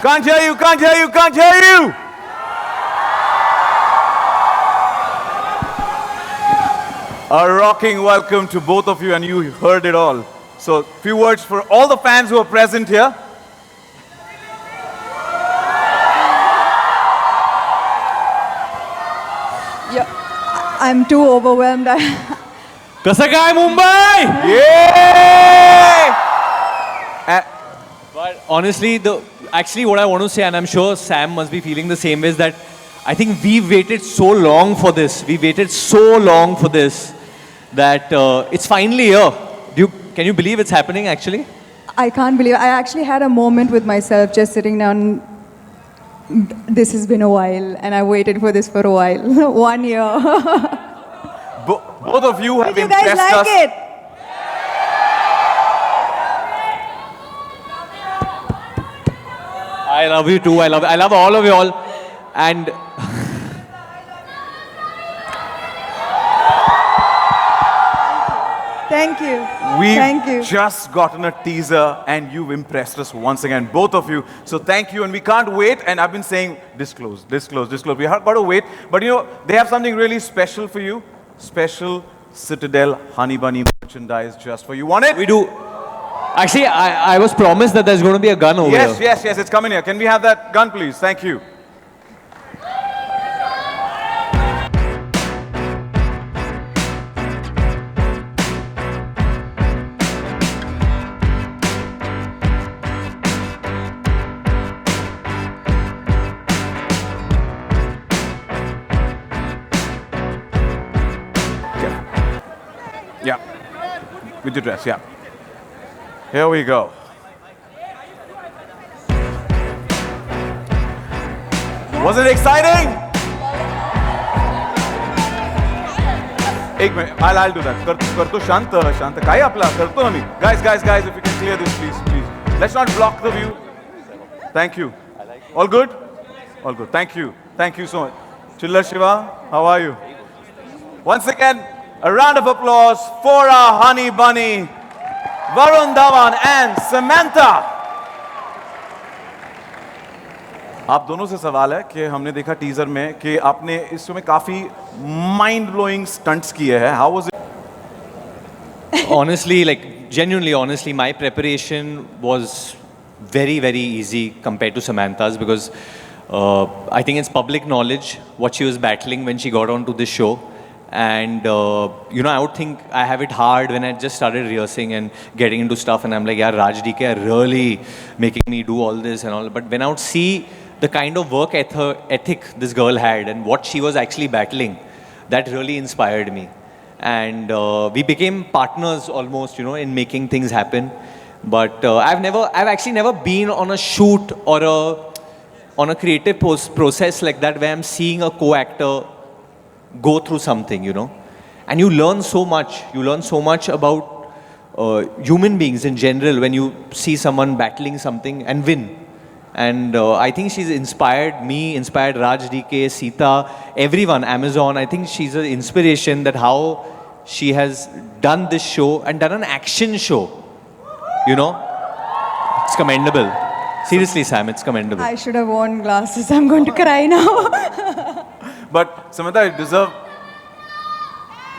Can't hear you, can't hear you, can't hear you! A rocking welcome to both of you, and you heard it all. So, few words for all the fans who are present here. Yeah, I'm too overwhelmed. Kasa काय Mumbai? Yeah! But honestly, actually what I want to say, and I'm sure Sam must be feeling the same way, is that I think we waited so long for this. We waited so long for this that it's finally here. Can you believe it's happening actually? I can't believe I actually had a moment with myself just sitting down. This has been a while, and I waited for this for a while. 1 year. Both of you have Did you impressed guys like us. it? I love you too. I love all of you all. And Thank you. We've Thank you. just gotten a teaser and you've impressed us once again, both of you. So thank you, and we can't wait. And I've been saying, disclose. We have got to wait. But you know, they have something really special for you. Special Citadel Honey Bunny merchandise just for you. Want it? we do. Actually, I was promised that there's going to be a gun over Yes, here. yes, it's coming here. Can we have that gun, please? Thank you. Yeah. With your dress, yeah. Here we go. Wasn't it exciting? एक minute, I'll do that. करतो शांत. काय आपला? करतो ना मी. Guys, if you can clear this, please. Let's not block the view. Thank you. All good? All good. Thank you so much. Chilla Shiva, how are you? Once again, a round of applause for our honey bunny, Varun and Samantha. आप दोनों से सवाल है कि हमने देखा teaser में कि आपने इसमें काफी माइंड ब्लोइंग स्टंट्स किए हैं. How was it? Honestly, like genuinely honestly, my preparation was very, very easy compared to Samantha's, because I think it's public knowledge what she was battling when she got onto this show. And you know, I would think I have it hard when I just started rehearsing and getting into stuff, and I'm like, yeah, Raj DK are really making me do all this and all. But when I would see the kind of work ethic this girl had and what she was actually battling, that really inspired me. And we became partners almost, you know, in making things happen. But I've actually never been on a shoot or on a creative process like that where I'm seeing a co-actor go through something, you know. And you learn so much. You learn so much about human beings in general when you see someone battling something and win. And I think she's inspired me, inspired Raj DK, Sita, everyone, Amazon. I think she's an inspiration that how she has done this show and done an action show. You know, it's commendable. Seriously, Sam, it's commendable. I should have worn glasses. I'm going to cry now. But Samantha, you deserve.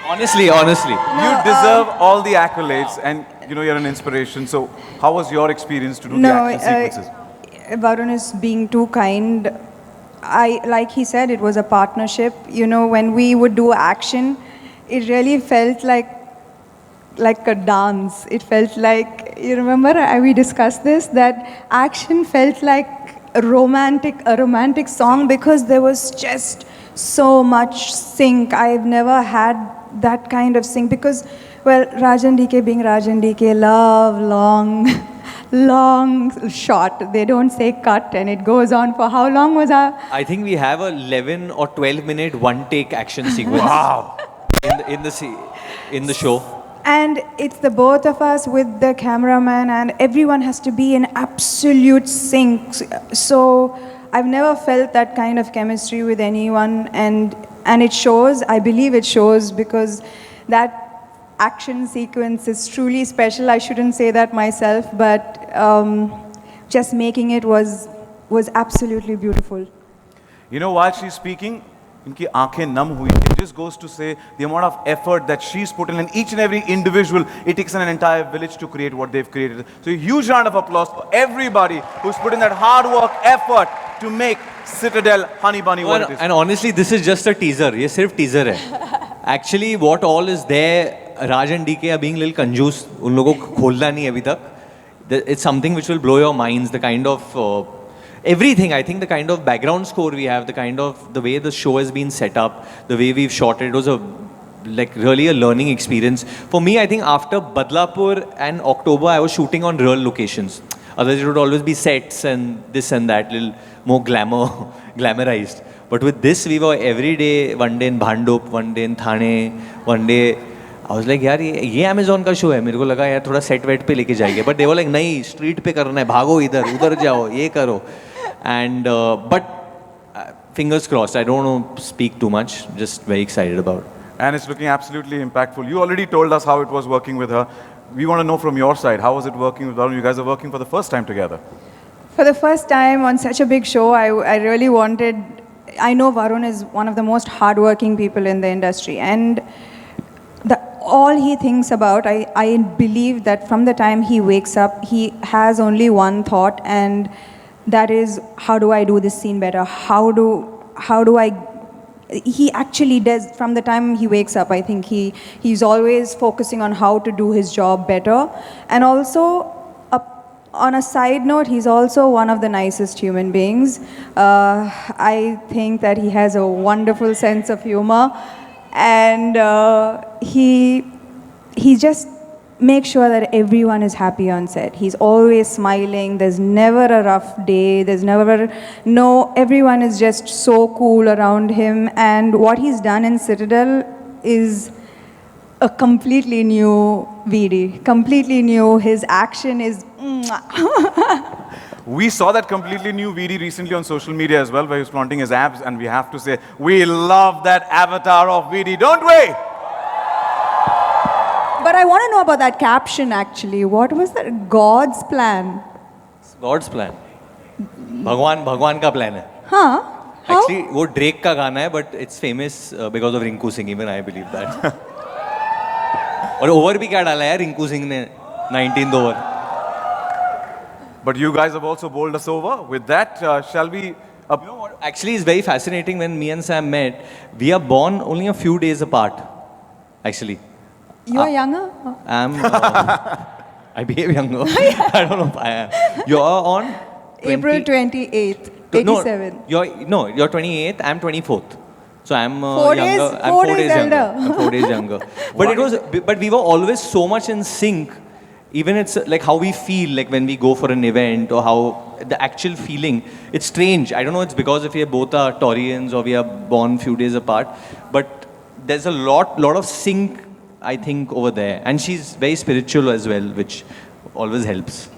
Honestly. You deserve all the accolades, and you know you're an inspiration. So, how was your experience to do the action sequences? Varun is being too kind. Like he said, it was a partnership. You know, when we would do action, it really felt like a dance. It felt like, you remember we discussed this, that action felt like a romantic song, because there was just so much sync. I've never had that kind of sync, because, well, Rajan DK being Rajan DK, love long shot. They don't say cut, and it goes on for how long was our... I think we have a 11 or 12 minute one take action sequence. Wow. in the show. And it's the both of us with the cameraman, and everyone has to be in absolute sync. So I've never felt that kind of chemistry with anyone, and it shows. I believe it shows, because that action sequence is truly special. I shouldn't say that myself, but just making it was was absolutely beautiful. You know, while she's speaking, इनकी आंखें नम हुई. It just goes to say the amount of effort that she's put in, and each and every individual, it takes an entire village to create what they've created. So a huge round of applause for everybody who's put in that hard work, effort to make Citadel Honey Bunny what it is. And honestly, this is just a teaser. ये सिर्फ teaser है. Actually, what all is there, Raj and DK are being a little कंजूस. उन लोगों को खोलना नहीं अभी तक. It's something which will blow your minds. The kind of everything. I think the kind of background score we have, the way the show has been set up, the way we've shot it was really a learning experience. For me, I think after Badlapur and October, I was shooting on real locations. Otherwise, it would always be sets and this and that, little more glamorized. But with this, we were every day, one day in Bhandup, one day in Thane, one day. I was like, यार ये Amazon का show है, मेरे को लगा यार थोड़ा set wait पे लेके जाएंगे. But they were like, नहीं, स्ट्रीट पे करना है, भागो इधर, उधर जाओ, ये करो. And but fingers crossed. I don't want to speak too much. Just very excited about it. And it's looking absolutely impactful. You already told us how it was working with her. We want to know from your side, how was it working with Varun? You guys are working for the first time together. For the first time on such a big show, I really wanted. I know Varun is one of the most hardworking people in the industry, and all he thinks about, I believe that from the time he wakes up, he has only one thought, and that is, how do I do this scene better? How do I? He actually does from the time he wakes up. I think he's always focusing on how to do his job better, and also. On a side note, he's also one of the nicest human beings. I think that he has a wonderful sense of humor, and he just makes sure that everyone is happy on set. He's always smiling. There's never a rough day. Everyone is just so cool around him. And what he's done in Citadel is a completely new VD, completely new. His action is. We saw that completely new VD recently on social media as well, where he was flaunting his abs, and we have to say, we love that avatar of VD, don't we? But I want to know about that caption actually. What was that? God's plan? God's plan. भगवान का plan है. Huh? How? Actually, वो Drake का गाना है, but it's famous because of Rinku Singh. Even I believe that. और over भी क्या डाला है रिंकू सिंह ने 19th over. But you guys have also bowled us over. With that, shall we? You know what? Actually, it's very fascinating when me and Sam met. We are born only a few days apart. Actually. You are younger? I behave younger. I don't know if I am. You're on? April 28th, 87. No, you're 28th, I'm 24th. So I'm 4 days, younger. I'm 4 days elder. I'm 4 days younger. But we were always so much in sync. Even it's like how we feel like when we go for an event, or how the actual feeling. It's strange. I don't know. It's because if we both are Taurians or we are born few days apart. But there's a lot of sync, I think, over there. And she's very spiritual as well, which always helps.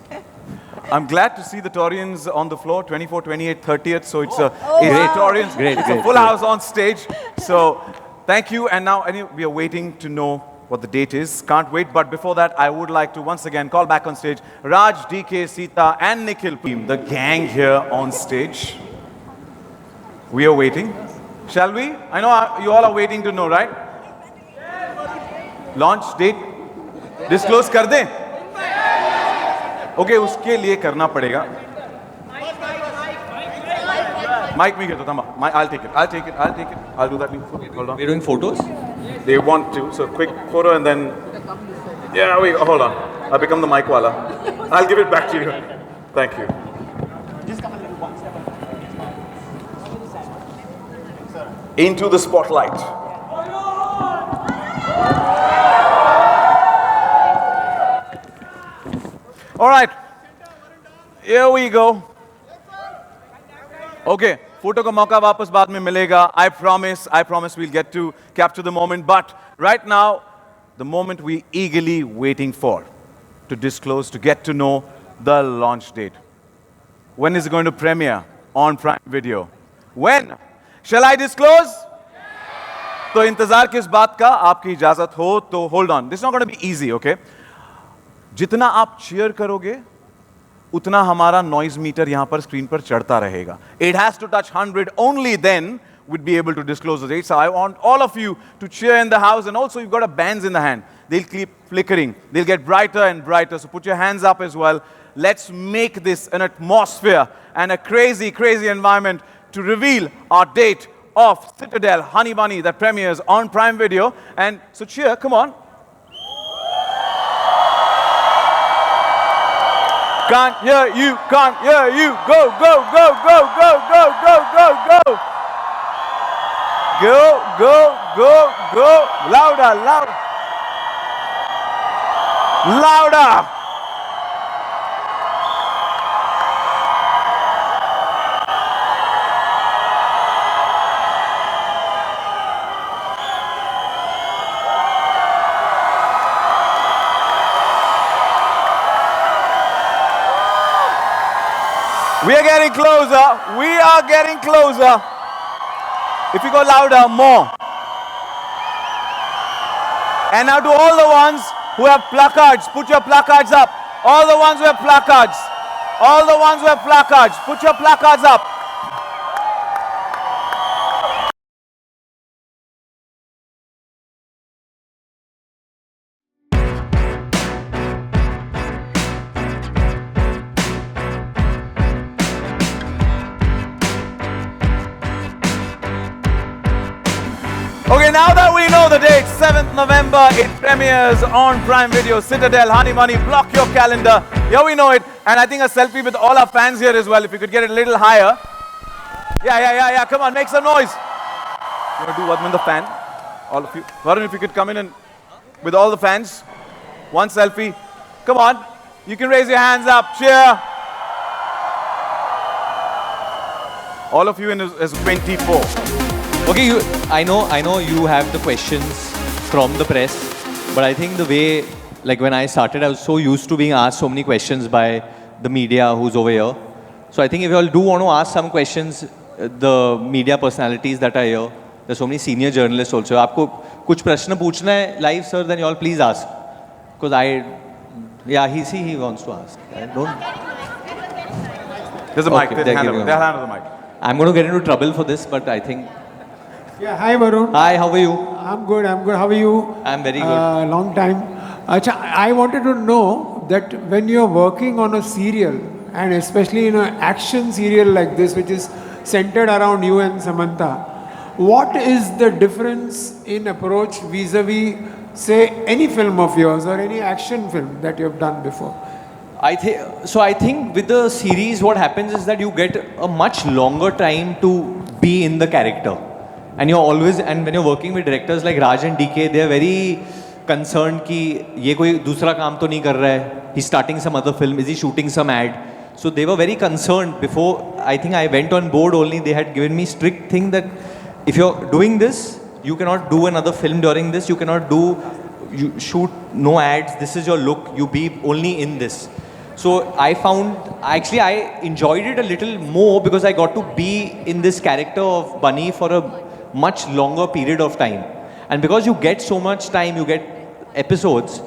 I'm glad to see the Taurians on the floor, 24, 28, 30th. So it's Taurians. Great, it's great, a full great. house on stage. So thank you. And now we are waiting to know what the date is. Can't wait. But before that, I would like to once again call back on stage Raj, DK, Sita, and Nikhil, the gang here on stage. We are waiting. Shall we? I know you all are waiting to know, right? Launch date? Disclose kar dein? Okay, uske liye karna padega. Mic me geta thamba. I'll take it. I'll do that. Hold on. We're doing photos? They want to. So quick photo and then. Yeah, wait, hold on. I'll become the mic wala. I'll give it back to you. Thank you. Into the spotlight. All right. Here we go. Okay. Photo ka mauka wapas baad mein milega. I promise we'll get to capture the moment. But right now, the moment we eagerly waiting for to disclose, to get to know the launch date. When is it going to premiere on Prime Video? When? Shall I disclose? तो इंतजार किस बात का आपकी इजाजत हो तो hold on. This is not going to be easy, okay? जितना आप cheer करोगे, उतना हमारा नॉइज मीटर यहाँ पर स्क्रीन पर चढ़ता रहेगा. It has to touch 100, only then we'd be able to disclose the date. So I want all of you to cheer in the house, and also you've got a bands in the hand. They'll keep flickering. They'll get brighter and brighter. So put your hands up as well. Let's make this an atmosphere and a crazy, crazy environment to reveal our date of Citadel Honey Bunny that premieres on Prime Video. And so cheer, come on. Can't hear you, can't hear you. Go, go, go, go, go, go, go, go, go. Go, go, go, go. Louder, louder. Louder. We are getting closer. We are getting closer. If you go louder, more. And now to all the ones who have placards, put your placards up. All the ones who have placards. All the ones who have placards, put your placards up. Okay, now that we know the date, 7th November, it premieres on Prime Video, Citadel, Honey Bunny, block your calendar. Yeah, we know it. And I think a selfie with all our fans here as well, if you could get it a little higher. Yeah, come on, make some noise. You want to do one with the fan? All of you. Varun, if you could come in and with all the fans. One selfie. Come on, you can raise your hands up, cheer. All of you in as 24. Okay, I know you have the questions from the press, but I think the way, like when I started, I was so used to being asked so many questions by the media who's over here. So I think if you all do want to ask some questions, the media personalities that are here, there's so many senior journalists also. आपको कुछ प्रश्न पूछना है live, sir, then you all please ask. Because he wants to ask. I don't. There's a mic. Okay, There's a hand over. There's a hand over the mic. I'm going to get into trouble for this, but I think. Yeah, hi Varun. Hi, how are you? I'm good. How are you? I'm very good. Long time. Acha, I wanted to know that when you're working on a serial, and especially in an action serial like this, which is centered around you and Samantha, what is the difference in approach vis-a-vis, say, any film of yours or any action film that you've done before? I think with the series, what happens is that you get a much longer time to be in the character. And when you're working with directors like Raj and DK, they're very concerned कि ये कोई दूसरा काम तो नहीं कर रहा है. He's starting some other film. Is he shooting some ad? So they were very concerned before. I think I went on board only. They had given me strict thing that if you're doing this, you cannot do another film during this. You shoot no ads. This is your look. You be only in this. So I enjoyed it a little more because I got to be in this character of Bunny for a much longer period of time. And because you get so much time, you get episodes,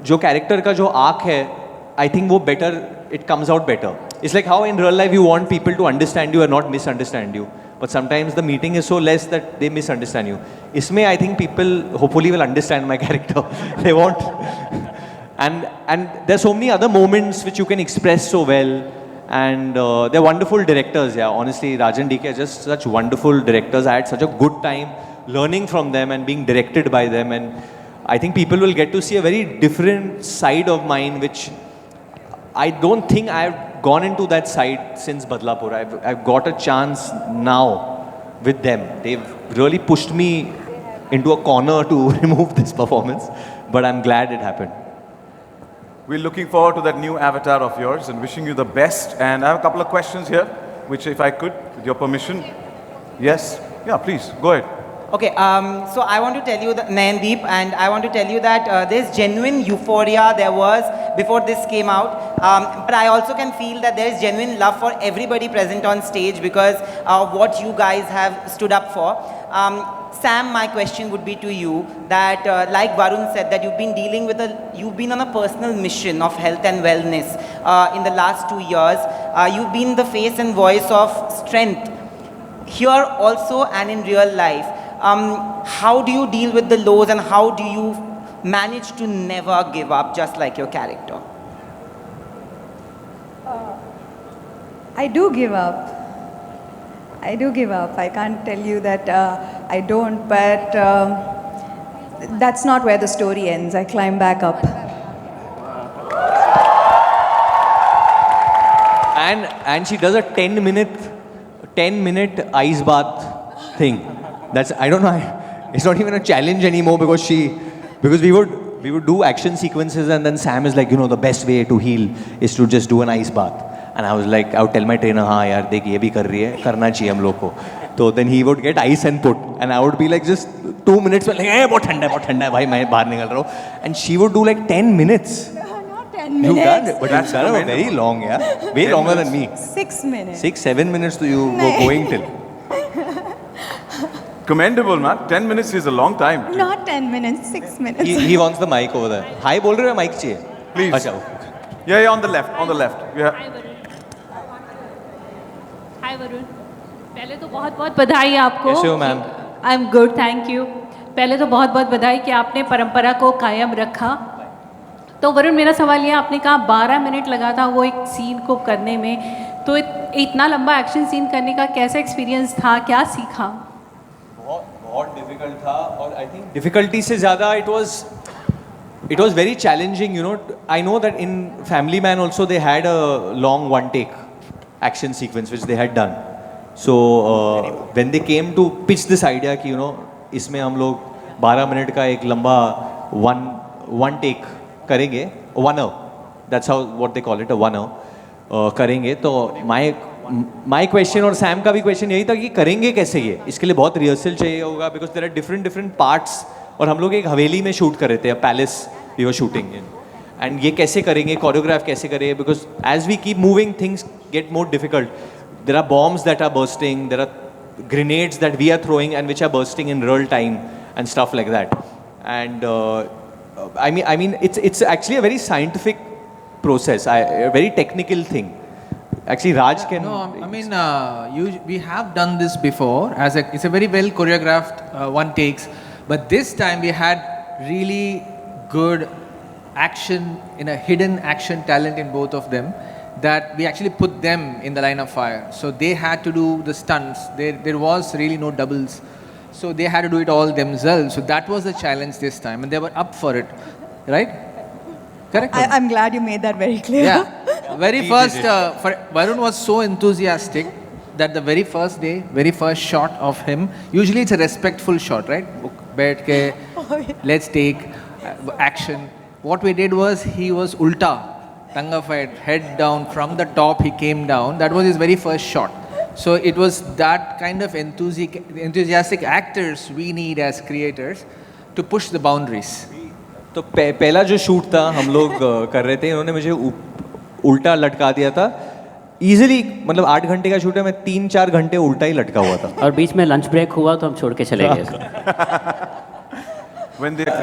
जो character का जो arc है, I think वो better, it comes out better. It's like how in real life you want people to understand you and not misunderstand you. But sometimes the meeting is so less that they misunderstand you. इसमें I think people hopefully will understand my character. They won't. And there's so many other moments which you can express so well. And they're wonderful directors, yeah. Honestly, Raj and DK are just such wonderful directors. I had such a good time learning from them and being directed by them. And I think people will get to see a very different side of mine, which I don't think I've gone into that side since Badlapur. I've got a chance now with them. They've really pushed me into a corner to remove this performance. But I'm glad it happened. We're looking forward to that new avatar of yours and wishing you the best. And I have a couple of questions here, which if I could, with your permission. Yes? Yeah, please, go ahead. Okay, so I want to tell you that, Nayandeep, and I want to tell you that there's genuine euphoria there was before this came out. But I also can feel that there is genuine love for everybody present on stage because of what you guys have stood up for. Sam, my question would be to you that, like Varun said, that you've been on a personal mission of health and wellness in the last 2 years. You've been the face and voice of strength here also and in real life. How do you deal with the lows and how do you manage to never give up just like your character? I do give up. I do give up. I can't tell you that I don't, but that's not where the story ends. I climb back up. And she does a 10-minute ice bath thing. That's, I don't know, it's not even a challenge anymore because we would do action sequences and then Sam is like, the best way to heal is to just do an ice bath. And I was like, I would tell my trainer, हाँ यार देख ये भी कर रही है, करना चाहिए हम लोग को. So then he would get ice and put, and I would be like just 2 minutes में like, बहुत ठंडा है भाई मैं बाहर निकल रहा हूँ. And she would do like 10 minutes. Not 10 minutes. You done, but that's very long, yeah. Way longer than me. 6 minutes. 6-7 minutes to you were going till. Commendable, man. 10 minutes is a long time. Not 10 minutes, 6 minutes. He wants the mic over there. Hi बोल रहे हो mic चाहिए? Please. अच्छा. Yeah, on the left, on the left. Yeah. हाय वरुण, पहले तो बहुत बहुत बधाई आपको. कैसे हो ma'am? I am good, thank you. पहले तो बहुत बहुत बधाई कि आपने परंपरा को कायम रखा. तो वरुण, मेरा सवाल ये, आपने कहा 12 मिनट लगा था वो एक सीन को करने में, तो इतना लंबा एक्शन सीन करने का कैसा एक्सपीरियंस था, क्या सीखा? बहुत डिफिकल्ट था और आई थिंक डिफिकल्टी से ज़्यादा it was very challenging, I know that in Family Man also they had a long one take action sequence which they had done. So when they came to pitch this idea कि इसमें हम लोग 12 minute का एक लंबा one take करेंगे, 1 hour, that's how what they call it, a 1 hour करेंगे. तो my question और सैम का भी क्वेश्चन यही था कि करेंगे कैसे ये, इसके लिए बहुत रिहर्सल चाहिए होगा because there are different parts. और हम लोग एक हवेली में शूट कर रहे थे, palace we were shooting in, and ये कैसे करेंगे, कोरियोग्राफ कैसे करेंगे, because as we keep moving things get more difficult. There are bombs that are bursting, there are grenades that we are throwing and which are bursting in real time and stuff like that. And I mean it's actually a very scientific process, a very technical thing. Actually, Raj can. No, I mean, we have done this before. It's a very well choreographed one takes, but this time we had really good action in a hidden action talent in both of them. That we actually put them in the line of fire. So they had to do the stunts. There was really no doubles. So they had to do it all themselves. So that was the challenge this time, and they were up for it, right? Correct. I'm glad you made that very clear. Yeah. Very first, Varun was so enthusiastic that the very first day, very first shot of him, usually it's a respectful shot, right? Baith ke, let's take action. What we did was, he was ulta, tanga fight, head down, from the top he came down. That was his very first shot. So it was that kind of enthusiastic actors we need as creators to push the boundaries. तो पहला जो shoot था हम लोग कर रहे थे, इन्होंने मुझे उल्टा लटका दिया था इजीली. मतलब 8 घंटे का शूट है, मैं 3-4 घंटे उल्टा ही लटका हुआ था. और बीच में लंच ब्रेक हुआ तो हम छोड़ के चले गए.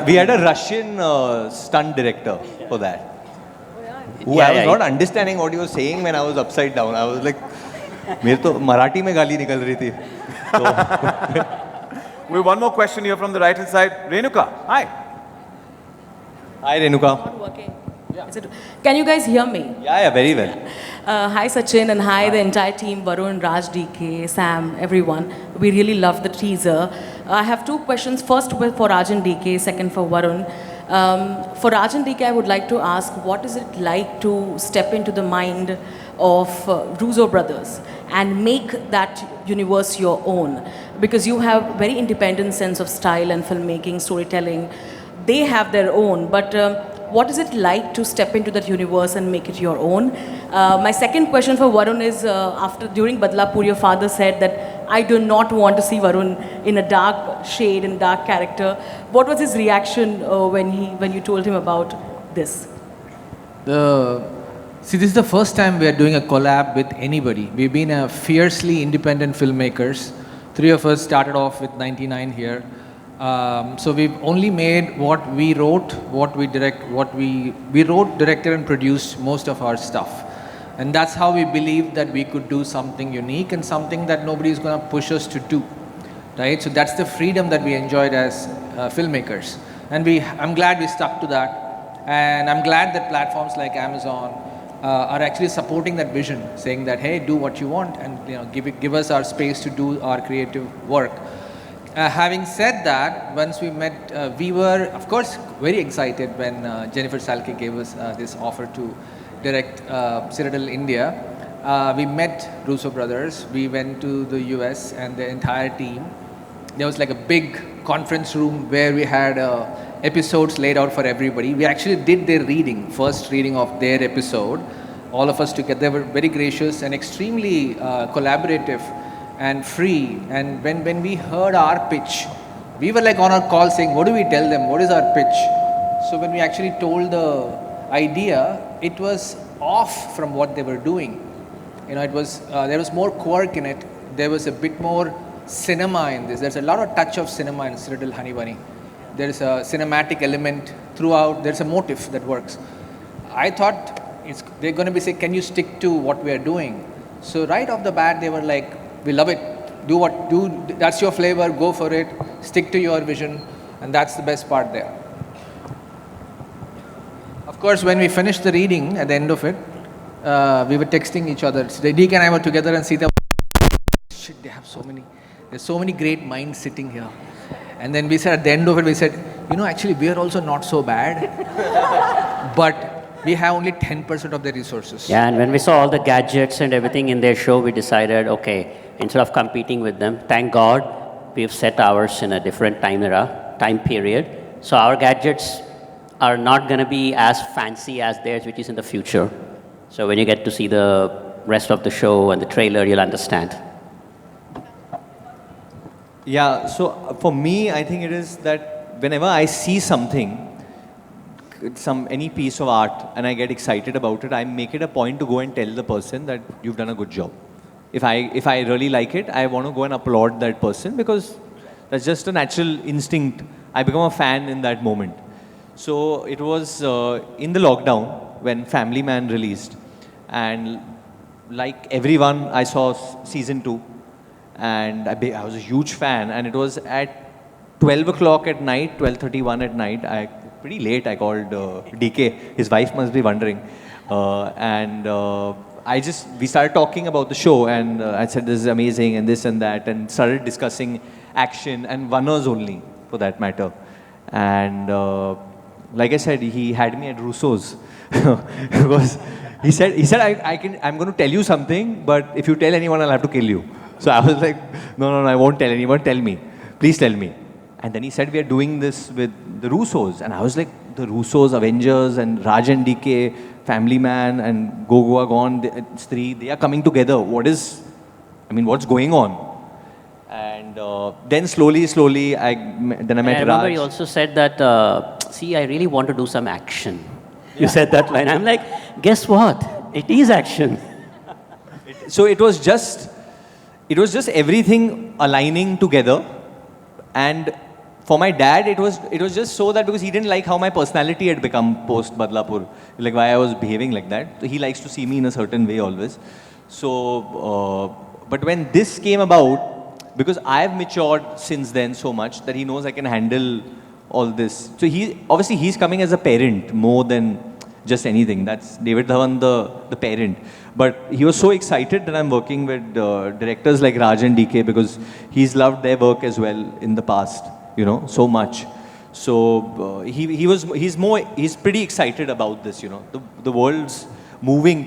We had a Russian stunt director for that. Who I was not understanding what he was saying when I was upside down. I was like, मेरे तो मराठी में गाली निकल रही थी. We have one more question here from the right hand side. Renuka, hi. Hi Renuka. Can you guys hear me? Yeah, very well. Hi Sachin and hi the entire team, Varun, Raj, DK, Sam, everyone. We really love the teaser. I have 2 questions. First for Raj and DK, second for Varun. For Raj and DK, I would like to ask, what is it like to step into the mind of Russo brothers and make that universe your own? Because you have very independent sense of style and filmmaking, storytelling. They have their own, but what is it like to step into that universe and make it your own? My second question for Varun is, during Badlapur, your father said that I do not want to see Varun in a dark shade, in a dark character. What was his reaction when you told him about this? See, this is the first time we are doing a collab with anybody. We've been a fiercely independent filmmakers. 3 of us started off with 99 here. So we've only made what we wrote, what we direct, we wrote, directed and produced most of our stuff. And that's how we believed that we could do something unique and something that nobody is going to push us to do, right? So that's the freedom that we enjoyed as filmmakers. And I'm glad we stuck to that. And I'm glad that platforms like Amazon are actually supporting that vision, saying that, hey, do what you want and give us our space to do our creative work. Having said that, once we met, we were, of course, very excited when Jennifer Salke gave us this offer to direct Citadel India. We met Russo brothers. We went to the US and the entire team. There was like a big conference room where we had episodes laid out for everybody. We actually did their reading, first reading of their episode. All of us together. They were very gracious and extremely collaborative and free. And when we heard our pitch, we were like on our call saying, what do we tell them? What is our pitch? So when we actually told the idea, it was off from what they were doing. It was there was more quirk in it. There was a bit more cinema in this. There's a lot of touch of cinema in Citadel Honey Bunny. There's a cinematic element throughout. There's a motive that works. I thought they're going to be saying, can you stick to what we are doing? So right off the bat, they were like, we love it. That's your flavor. Go for it. Stick to your vision. And that's the best part there. Of course, when we finished the reading, at the end of it, we were texting each other. So DK and I were together and Sita, shit, there's so many great minds sitting here. And then we said, at the end of it, we said, actually, we are also not so bad, but we have only 10% of the resources. Yeah, and when we saw all the gadgets and everything in their show, we decided, okay, instead of competing with them, thank God we've set ours in a different time period. So our gadgets are not going to be as fancy as theirs, which is in the future. So when you get to see the rest of the show and the trailer, you'll understand. Yeah, so for me, I think it is that whenever I see something, any piece of art, and I get excited about it, I make it a point to go and tell the person that you've done a good job. If I really like it, I want to go and applaud that person because that's just a natural instinct. I become a fan in that moment. So it was in the lockdown when Family Man released, and like everyone, I saw season 2, and I was a huge fan, and it was at 12 o'clock at night, 12:31 at night. Pretty late, I called DK. His wife must be wondering. We started talking about the show, and I said, this is amazing, and this and that, and started discussing action, and runners only, for that matter. And like I said, he had me at Russo's. Because he said I'm going to tell you something, but if you tell anyone, I'll have to kill you. So I was like, no, I won't tell anyone, tell me. Please tell me. And then he said, we are doing this with the Russos. And I was like, the Russos, Avengers, and Raj and DK, Family Man, and Go Goa Gone, it's 3, they are coming together. What's going on? And then slowly, I met Raj. I remember you also said that, I really want to do some action. You said that line. I'm like, guess what? It is action. So it was just everything aligning together. And for my dad, it was just so that because he didn't like how my personality had become post Badlapur, like why I was behaving like that. So he likes to see me in a certain way always. So, but when this came about, because I've matured since then so much that he knows I can handle all this. So he's coming as a parent more than just anything. That's David Dhawan, the parent. But he was so excited that I'm working with directors like Raj and DK because he's loved their work as well in the past, so much. So he's pretty excited about this, The world's moving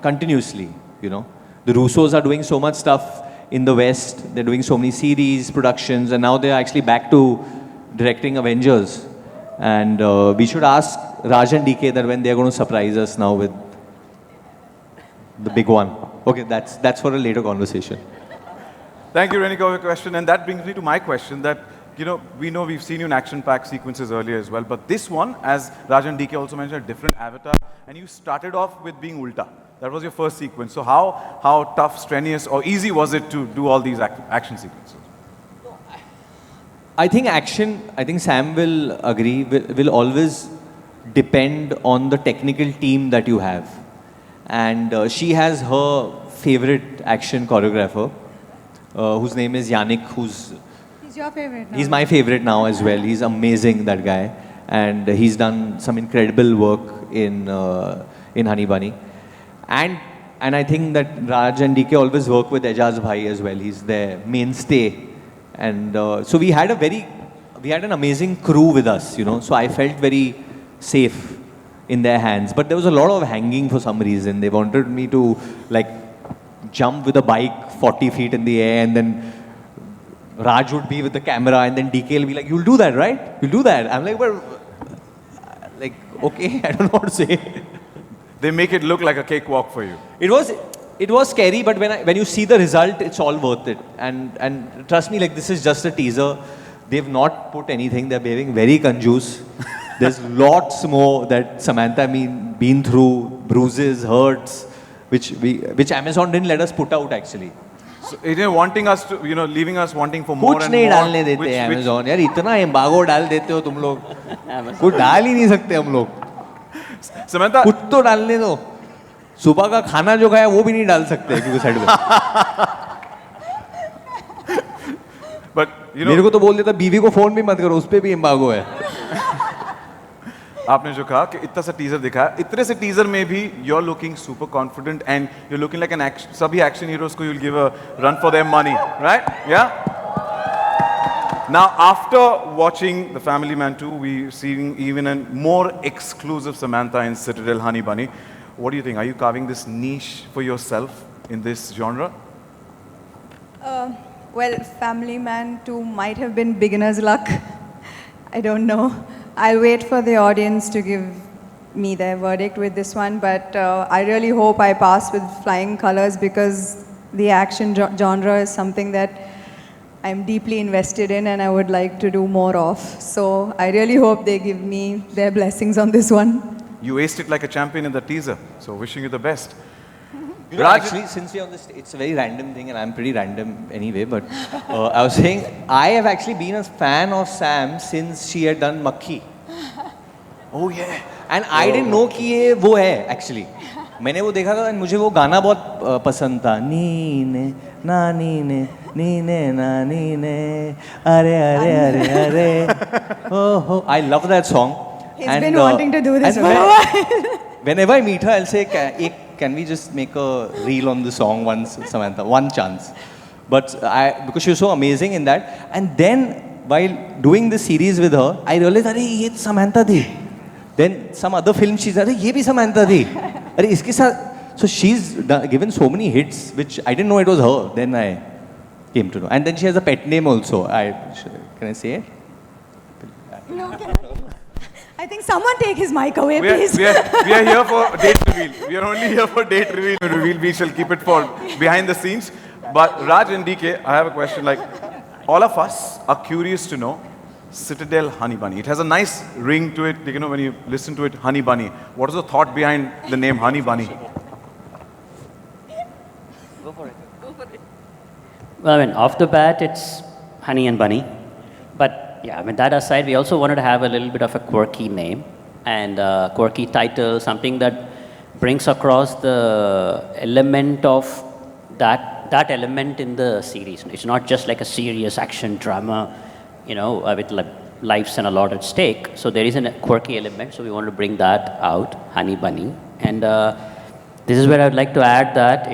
continuously, The Russos are doing so much stuff in the West. They're doing so many series, productions, and now they're actually back to directing Avengers. And we should ask Raj and DK that when they're going to surprise us now with the big one. Okay, that's for a later conversation. Thank you, Renika, for your question. And that brings me to my question that, we know we've seen you in action-packed sequences earlier as well, but this one, as Rajan DK also mentioned, a different avatar, and you started off with being Ulta. That was your first sequence. So how tough, strenuous, or easy was it to do all these action sequences? I think Sam will agree, will always depend on the technical team that you have. And she has her favorite action choreographer, whose name is Yannick, He's your favorite now. he's my favorite now as well. He's amazing, that guy. And he's done some incredible work in Honey Bunny. And I think that Raj and DK always work with Ejaz Bhai as well. He's their mainstay. And so we had an amazing crew with us, So I felt very safe in their hands. But there was a lot of hanging for some reason. They wanted me to jump with a bike 40 feet in the air, and then Raj would be with the camera, and then DK will be like, "You'll do that, right? You'll do that." I'm like, "Well, okay, I don't know what to say." They make it look like a cakewalk for you. It was scary, but when you see the result, it's all worth it. And trust me, this is just a teaser. They've not put anything. They're behaving very conjuice. There's lots more that Samantha been through, bruises, hurts, which Amazon didn't let us put out actually. So wanting us to, leaving us wanting for more कुछ and नहीं more. डालने देते Amazon. यार इतना एम्बागो डाल देते हो तुम लोग. कुछ डाल ही नहीं सकते हम लोग. Samantha, कुछ तो डालने दो. सुबह का खाना जो खाया वो भी नहीं डाल सकते क्योंकि साइड में. but मेरे को तो बोल देता बीवी को फोन भी मत करो, उस पे भी एम्बागो है. आपने जो कहा कि इतना सा टीजर दिखाया, इतने से टीजर में भी you're looking super confident and you're looking like an action. सभी action heroes को you'll give a run for their money, right? Yeah. Now, after watching The Family Man 2, we're seeing even a more exclusive Samantha in Citadel Honey Bunny. What do you think? Are you carving this niche for yourself in this genre? Well, Family Man 2 might have been beginner's luck. I don't know. I'll wait for the audience to give me their verdict with this one, but I really hope I pass with flying colors because the action genre is something that I'm deeply invested in and I would like to do more of. So I really hope they give me their blessings on this one. You aced it like a champion in the teaser, so wishing you the best. Actually, since we're on this, it's a very random thing and I'm pretty random anyway, but I was saying, I have actually been a fan of Sam since she had done Makhi. Oh yeah. And I didn't know कि ये वो है actually. मैंने वो देखा था and मुझे वो गाना बहुत पसंद था. नीने ना नीने ना नीने अरे अरे अरे अरे. Oh, I love that song. He's been wanting to do this for a while. Whenever I meet her, I'll say, can we just make a reel on the song once, Samantha? One chance. But because she was so amazing in that. And then, while doing the series with her, I realized, अरे ये तो Samantha थी. Then some other film she's अरे ये भी Samantha थी. अरे इसके साथ. So she's given so many hits, which I didn't know it was her. Then I came to know. And then she has a pet name also. Can I say it? No, I think someone take his mic away, please. We are here for date reveal. We are only here for date reveal. We shall keep it for behind the scenes. But Raj and DK, I have a question. All of us are curious to know Citadel Honey Bunny. It has a nice ring to it. When you listen to it, Honey Bunny. What is the thought behind the name Honey Bunny? Go for it. Well, off the bat, it's Honey and Bunny. But yeah, that aside, we also wanted to have a little bit of a quirky name and a quirky title, something that brings across the element of that element in the series. It's not just like a serious action drama, with lives and a lot at stake. So there is a quirky element, so we want to bring that out, Honey Bunny. And this is where I'd like to add that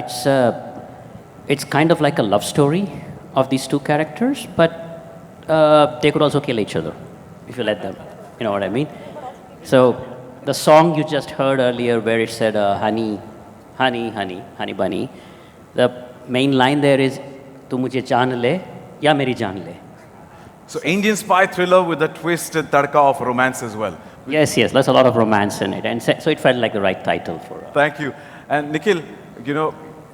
it's kind of like a love story of these two characters, but they could also kill each other if you let them. You know what I mean? So the song you just heard earlier where it said honey, honey, honey, honey bunny, the main line there is tu mujhe jaan le ya meri jaan le. So Indian spy thriller with a twisted tadka of romance as well. Yes, there's a lot of romance in it. And so it felt like the right title for Thank you. And Nikhil,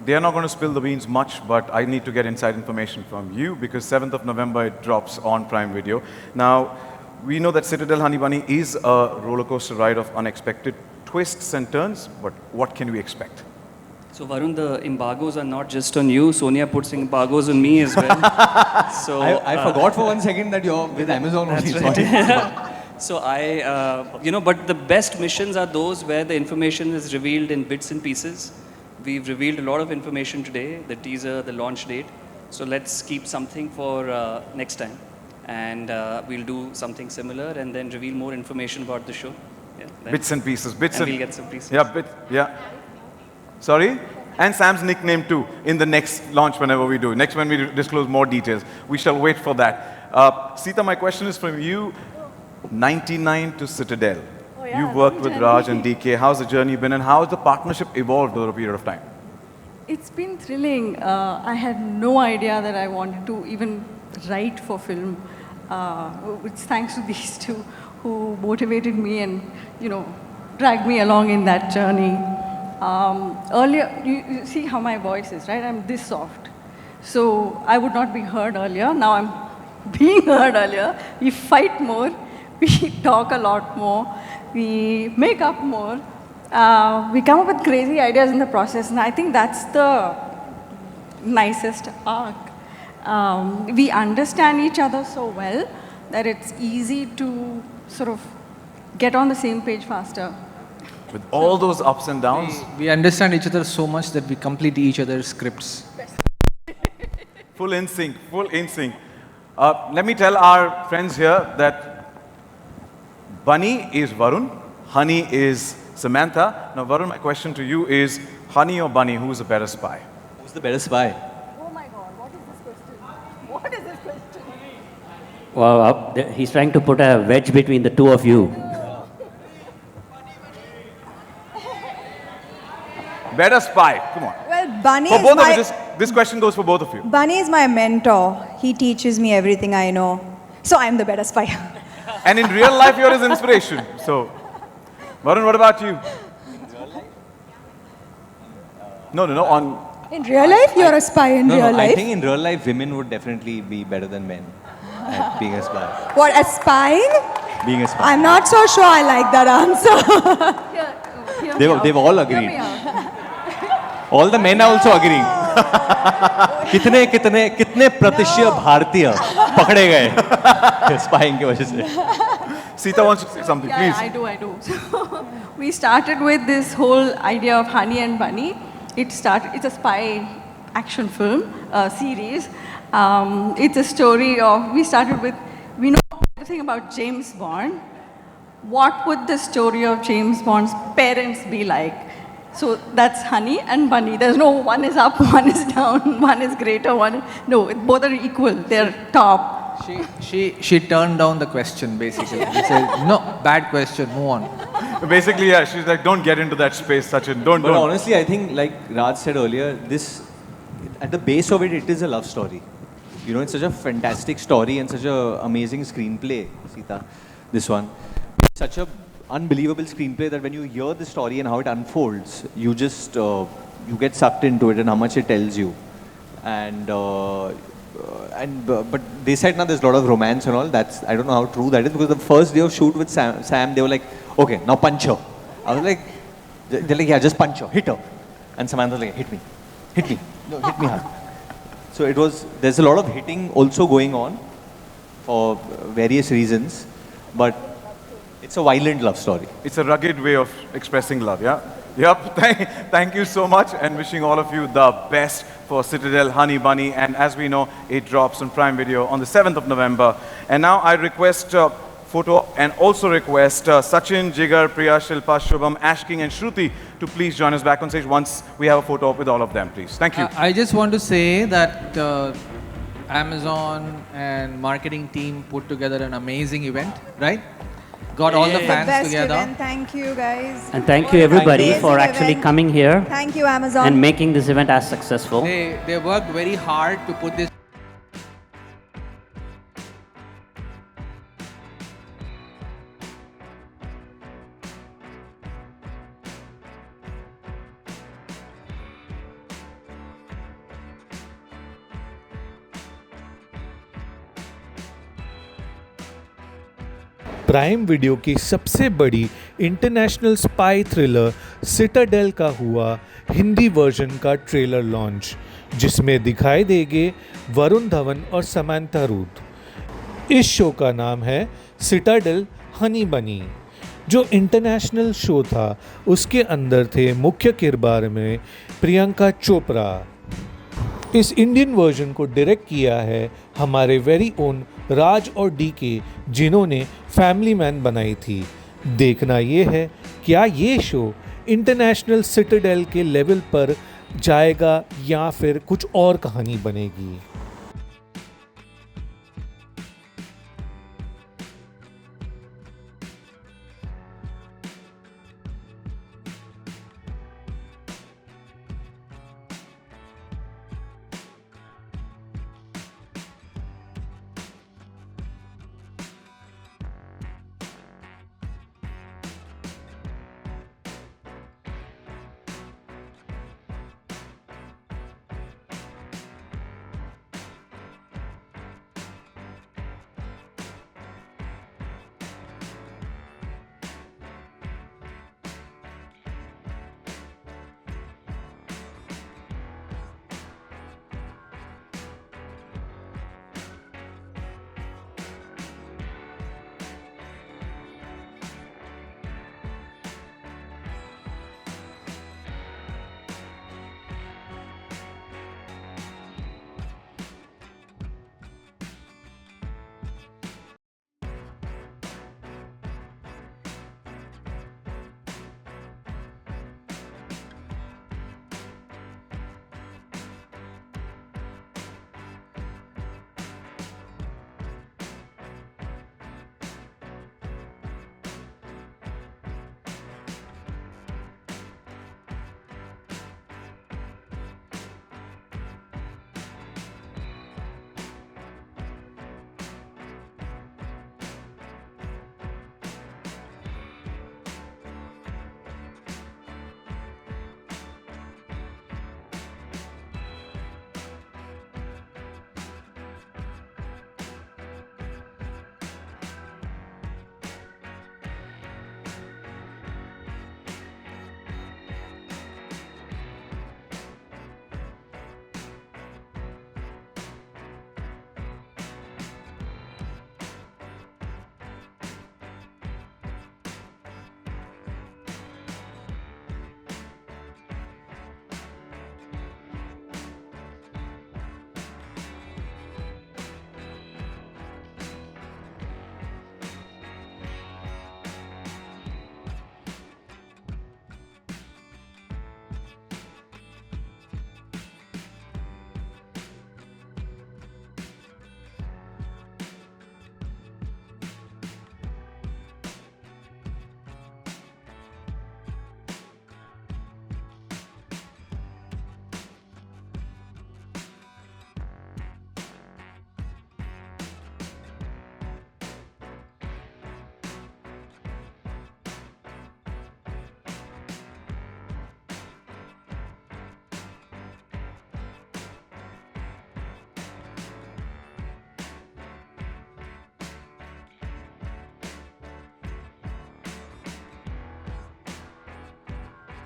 they are not going to spill the beans much, but I need to get inside information from you because 7th of November it drops on Prime Video. Now, we know that Citadel Honey Bunny is a roller coaster ride of unexpected twists and turns, but what can we expect? So Varun, the embargoes are not just on you. Sonia puts embargoes on me as well. So I forgot for 1 second that you're with Amazon only. Sorry. So but the best missions are those where the information is revealed in bits and pieces. We've revealed a lot of information today, the teaser, the launch date. So let's keep something for next time. And we'll do something similar and then reveal more information about the show. Yeah, Bits and pieces, we'll get some pieces. Yeah. Sorry? And Sam's nickname too, in the next launch whenever we do. Next when we disclose more details. We shall wait for that. Sita, my question is from you. 99 to Citadel. Oh, yeah, You've worked long with journey. Raj and DK. How's the journey been and how has the partnership evolved over a period of time? It's been thrilling. I had no idea that I wanted to even write for film. It's thanks to these two who motivated me and, dragged me along in that journey. Earlier, you see how my voice is, right? I'm this soft. So I would not be heard earlier. Now I'm being heard earlier. We fight more. We talk a lot more. We make up more. We come up with crazy ideas in the process, and I think that's the nicest arc. We understand each other so well that it's easy to sort of get on the same page faster. With all those ups and downs? We understand each other so much that we complete each other's scripts. Full in sync, full in sync. Let me tell our friends here that Bunny is Varun, Honey is Samantha. Now, Varun, my question to you is, Honey or Bunny, who's a better spy? Who's the better spy? Oh my God, what is this question? What is this question? Well, he's trying to put a wedge between the two of you. Better spy, come on. Well, Bunny For is both my, of you, this question goes for both of you. Bunny is my mentor. He teaches me everything I know. So I'm the better spy. And in real life, you're his inspiration. So, Varun, what about you? No, In real life, you're a spy in real I life. think in real life, women would definitely be better than men at being a spy. What, a spying? Being a spy. I'm not so sure I like that answer. They've all Hear agreed. me out. All the men are also agreeing. कितने प्रतिशत भारतीय पकड़े गए spying की वजह से? Sita wants to say something, Yeah, please. I do. So we started with this whole idea of Honey and Bunny. It's a spy action film series. It's a story of, we know everything about James Bond. What would the story of James Bond's parents be like? So that's Honey and Bunny. There's no one is up, one is down, one is greater, no, both are equal. They're top. She turned down the question basically. She said, no, bad question, move on. Basically, yeah, she's like, don't get into that space, Sachin. Don't. But honestly, I think, like Raj said earlier, at the base of it is a love story. It's such a fantastic story and such an amazing screenplay, Sita, this one. It's such a unbelievable screenplay that when you hear the story and how it unfolds, you just, you get sucked into it and how much it tells you. But they said now there's a lot of romance and all. I don't know how true that is because the first day of shoot with Sam, they were like, okay, now punch her. I was like, they're like, yeah, just punch her, hit her. And Samantha was like, hit me, no, hit me hard. So there's a lot of hitting also going on for various reasons, but it's a violent love story. It's a rugged way of expressing love, yeah? Yep, thank you so much and wishing all of you the best for Citadel Honey Bunny. And as we know, it drops on Prime Video on the 7th of November. And now I request photo and also request Sachin, Jigar, Priya, Shilpa, Shubham, Ash King and Shruti to please join us back on stage once we have a photo up with all of them, please. Thank you. I just want to say that Amazon and marketing team put together an amazing event, right? Got all the fans Best together. event. Thank you, guys. And thank you everybody Amazing for actually event. coming here Thank you, Amazon. and making this event as successful. They worked very hard to put this prime video की सबसे बड़ी international spy thriller Citadel का हुआ Hindi version का trailer launch, जिसमें दिखाई देंगे वरुण धवन और समांथा रूथ। इस शो का नाम है सिटाडेल हनी बनी। जो इंटरनेशनल शो था उसके अंदर थे मुख्य किरदार में प्रियंका चोपड़ा। इस इंडियन वर्जन को डायरेक्ट किया है हमारे वेरी ओन राज और डीके, जिन्होंने फैमिली मैन बनाई थी। देखना ये है क्या ये शो इंटरनेशनल सिटाडेल के लेवल पर जाएगा या फिर कुछ और कहानी बनेगी।